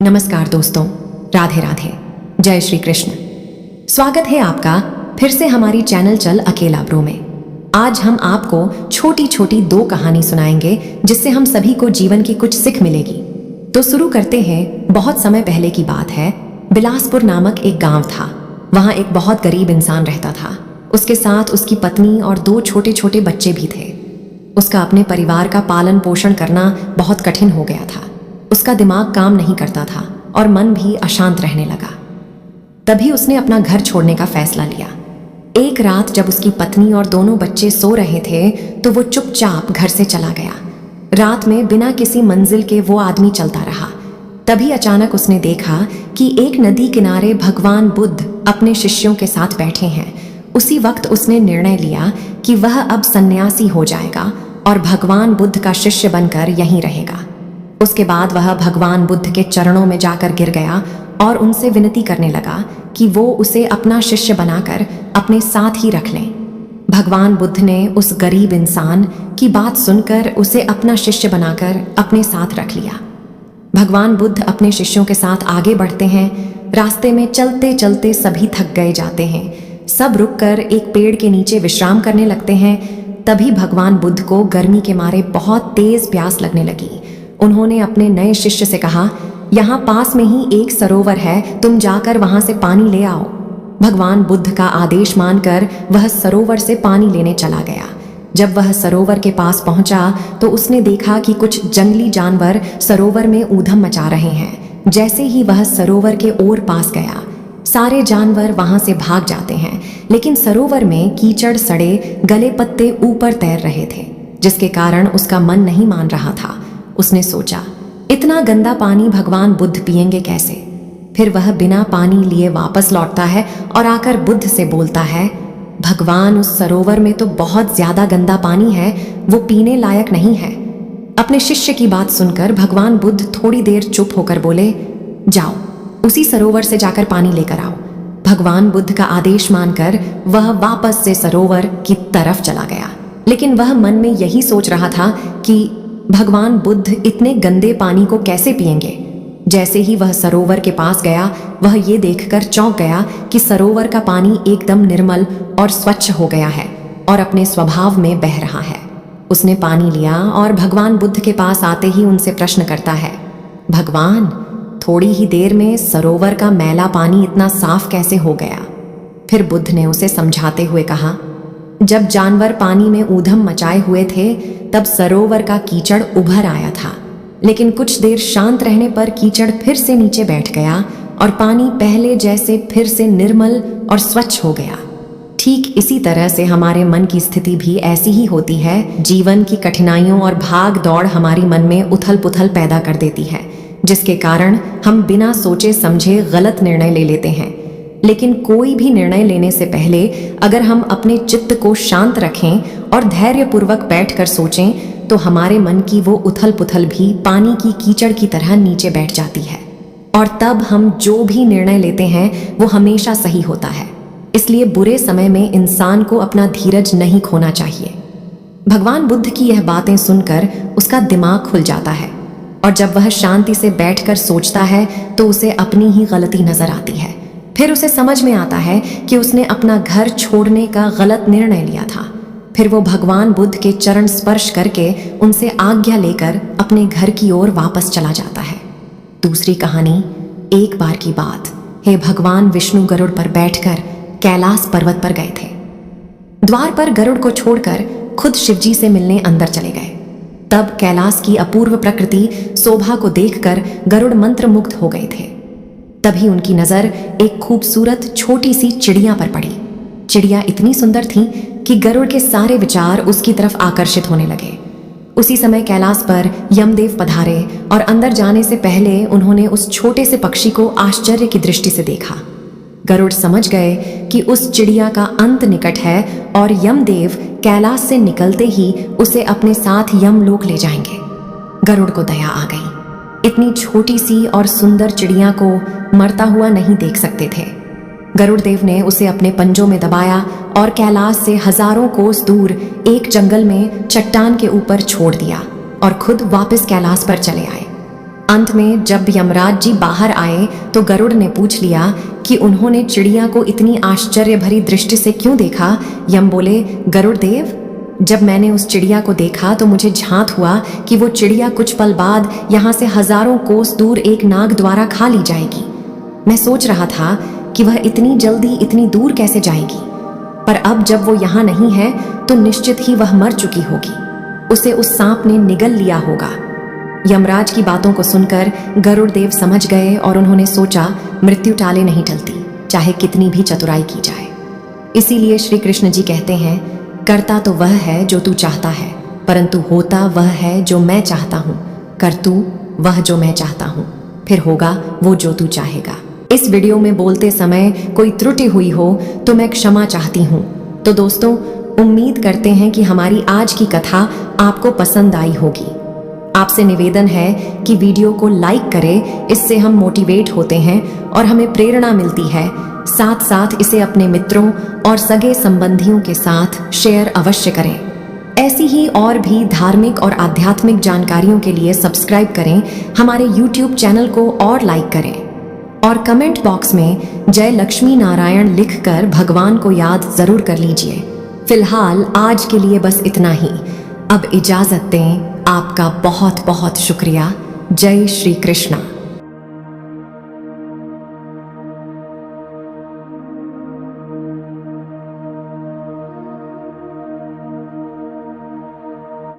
नमस्कार दोस्तों, राधे राधे, जय श्री कृष्ण। स्वागत है आपका फिर से हमारी चैनल चल अकेला ब्रो में। आज हम आपको छोटी छोटी 2 कहानी सुनाएंगे जिससे हम सभी को जीवन की कुछ सीख मिलेगी। तो शुरू करते हैं। बहुत समय पहले की बात है। बिलासपुर नामक एक गांव था। वहां एक बहुत गरीब इंसान रहता था। उसके साथ उसकी पत्नी और 2 छोटे छोटे बच्चे भी थे। उसका अपने परिवार का पालन पोषण करना बहुत कठिन हो गया था। उसका दिमाग काम नहीं करता था और मन भी अशांत रहने लगा। तभी उसने अपना घर छोड़ने का फैसला लिया। एक रात जब उसकी पत्नी और दोनों बच्चे सो रहे थे तो वो चुपचाप घर से चला गया। रात में बिना किसी मंजिल के वो आदमी चलता रहा। तभी अचानक उसने देखा कि एक नदी किनारे भगवान बुद्ध अपने शिष्यों के साथ बैठे हैं। उसी वक्त उसने निर्णय लिया कि वह अब सन्यासी हो जाएगा और भगवान बुद्ध का शिष्य बनकर यहीं रहेगा। उसके बाद वह भगवान बुद्ध के चरणों में जाकर गिर गया और उनसे विनती करने लगा कि वो उसे अपना शिष्य बनाकर अपने साथ ही रख लें। भगवान बुद्ध ने उस गरीब इंसान की बात सुनकर उसे अपना शिष्य बनाकर अपने साथ रख लिया। भगवान बुद्ध अपने शिष्यों के साथ आगे बढ़ते हैं। रास्ते में चलते चलते सभी थक गए जाते हैं। सब रुककर एक पेड़ के नीचे विश्राम करने लगते हैं। तभी भगवान बुद्ध को गर्मी के मारे बहुत तेज प्यास लगने लगी। उन्होंने अपने नए शिष्य से कहा, यहाँ पास में ही एक सरोवर है, तुम जाकर वहां से पानी ले आओ। भगवान बुद्ध का आदेश मानकर वह सरोवर से पानी लेने चला गया। जब वह सरोवर के पास पहुंचा तो उसने देखा कि कुछ जंगली जानवर सरोवर में ऊधम मचा रहे हैं। जैसे ही वह सरोवर के ओर पास गया, सारे जानवर वहां से भाग जाते हैं, लेकिन सरोवर में कीचड़ सड़े गले पत्ते ऊपर तैर रहे थे, जिसके कारण उसका मन नहीं मान रहा था। उसने सोचा, इतना गंदा पानी भगवान बुद्ध पिएंगे कैसे। फिर वह बिना पानी लिए वापस लौटता है और आकर बुद्ध से बोलता है, भगवान उस सरोवर में तो बहुत ज्यादा गंदा पानी है, वो पीने लायक नहीं है। अपने शिष्य की बात सुनकर भगवान बुद्ध थोड़ी देर चुप होकर बोले, जाओ उसी सरोवर से जाकर पानी लेकर आओ। भगवान बुद्ध का आदेश मानकर वह वापस से सरोवर की तरफ चला गया, लेकिन वह मन में यही सोच रहा था कि भगवान बुद्ध इतने गंदे पानी को कैसे पिएंगे। जैसे ही वह सरोवर के पास गया, वह ये देखकर चौंक गया कि सरोवर का पानी एकदम निर्मल और स्वच्छ हो गया है और अपने स्वभाव में बह रहा है। उसने पानी लिया और भगवान बुद्ध के पास आते ही उनसे प्रश्न करता है, भगवान, थोड़ी ही देर में सरोवर का मैला पानी इतना साफ कैसे हो गया। फिर बुद्ध ने उसे समझाते हुए कहा, जब जानवर पानी में ऊधम मचाए हुए थे तब सरोवर का कीचड़ उभर आया था, लेकिन कुछ देर शांत रहने पर कीचड़ फिर से नीचे बैठ गया और पानी पहले जैसे फिर से निर्मल और स्वच्छ हो गया। ठीक इसी तरह से हमारे मन की स्थिति भी ऐसी ही होती है। जीवन की कठिनाइयों और भाग दौड़ हमारी मन में उथल पुथल पैदा कर देती है, जिसके कारण हम बिना सोचे समझे गलत निर्णय ले लेते हैं। लेकिन कोई भी निर्णय लेने से पहले अगर हम अपने चित्त को शांत रखें और धैर्यपूर्वक बैठकर सोचें तो हमारे मन की वो उथल पुथल भी पानी की कीचड़ की तरह नीचे बैठ जाती है और तब हम जो भी निर्णय लेते हैं वो हमेशा सही होता है। इसलिए बुरे समय में इंसान को अपना धीरज नहीं खोना चाहिए। भगवान बुद्ध की यह बातें सुनकर उसका दिमाग खुल जाता है और जब वह शांति से बैठकर सोचता है तो उसे अपनी ही गलती नजर आती है। फिर उसे समझ में आता है कि उसने अपना घर छोड़ने का गलत निर्णय लिया था। फिर वो भगवान बुद्ध के चरण स्पर्श करके उनसे आज्ञा लेकर अपने घर की ओर वापस चला जाता है। दूसरी कहानी, एक बार की बात है। भगवान विष्णु गरुड़ पर बैठकर कैलाश पर्वत पर गए थे। द्वार पर गरुड़ को छोड़कर खुद शिवजी से मिलने अंदर चले गए। तब कैलाश की अपूर्व प्रकृति शोभा को देखकर गरुड़ मंत्रमुग्ध हो गए थे। तभी उनकी नजर एक खूबसूरत छोटी सी चिड़िया पर पड़ी। चिड़िया इतनी सुंदर थी कि गरुड़ के सारे विचार उसकी तरफ आकर्षित होने लगे। उसी समय कैलाश पर यमदेव पधारे और अंदर जाने से पहले उन्होंने उस छोटे से पक्षी को आश्चर्य की दृष्टि से देखा। गरुड़ समझ गए कि उस चिड़िया का अंत निकट है और यमदेव कैलाश से निकलते ही उसे अपने साथ यमलोक ले जाएंगे। गरुड़ को दया आ गई। इतनी छोटी सी और सुंदर चिड़िया को मरता हुआ नहीं देख सकते थे। गरुड़ देव ने उसे अपने पंजों में दबाया और कैलाश से हजारों कोस दूर एक जंगल में चट्टान के ऊपर छोड़ दिया और खुद वापस कैलाश पर चले आए। अंत में जब यमराज जी बाहर आए तो गरुड़ ने पूछ लिया कि उन्होंने चिड़िया को इतनी आश्चर्य भरी दृष्टि से क्यों देखा। यम बोले, गरुड़ देव, जब मैंने उस चिड़िया को देखा तो मुझे झांत हुआ कि वो चिड़िया कुछ पल बाद यहाँ से हजारों कोस दूर एक नाग द्वारा खा ली जाएगी। मैं सोच रहा था कि वह इतनी जल्दी इतनी दूर कैसे जाएगी, पर अब जब वो यहाँ नहीं है तो निश्चित ही वह मर चुकी होगी। उसे उस सांप ने निगल लिया होगा। यमराज की बातों को सुनकर गरुड़ देव समझ गए और उन्होंने सोचा, मृत्यु टाले नहीं टलती, चाहे कितनी भी चतुराई की जाए। इसीलिए श्री कृष्ण जी कहते हैं, करता तो वह है जो तू चाहता है, परंतु होता वह है जो मैं चाहता हूँ। कर तू वह जो मैं चाहता हूँ, फिर होगा वो जो तू चाहेगा। इस वीडियो में बोलते समय कोई त्रुटि हुई हो तो मैं क्षमा चाहती हूँ। तो दोस्तों, उम्मीद करते हैं कि हमारी आज की कथा आपको पसंद आई होगी। आपसे निवेदन है कि वीडियो को लाइक करें, इससे हम मोटिवेट होते हैं और हमें प्रेरणा मिलती है। साथ साथ इसे अपने मित्रों और सगे संबंधियों के साथ शेयर अवश्य करें। ऐसी ही और भी धार्मिक और आध्यात्मिक जानकारियों के लिए सब्सक्राइब करें हमारे YouTube चैनल को और लाइक करें, और कमेंट बॉक्स में जय लक्ष्मी नारायण लिखकर भगवान को याद जरूर कर लीजिए। फिलहाल आज के लिए बस इतना ही। अब इजाजत दें। आपका बहुत बहुत शुक्रिया। जय श्री कृष्णा।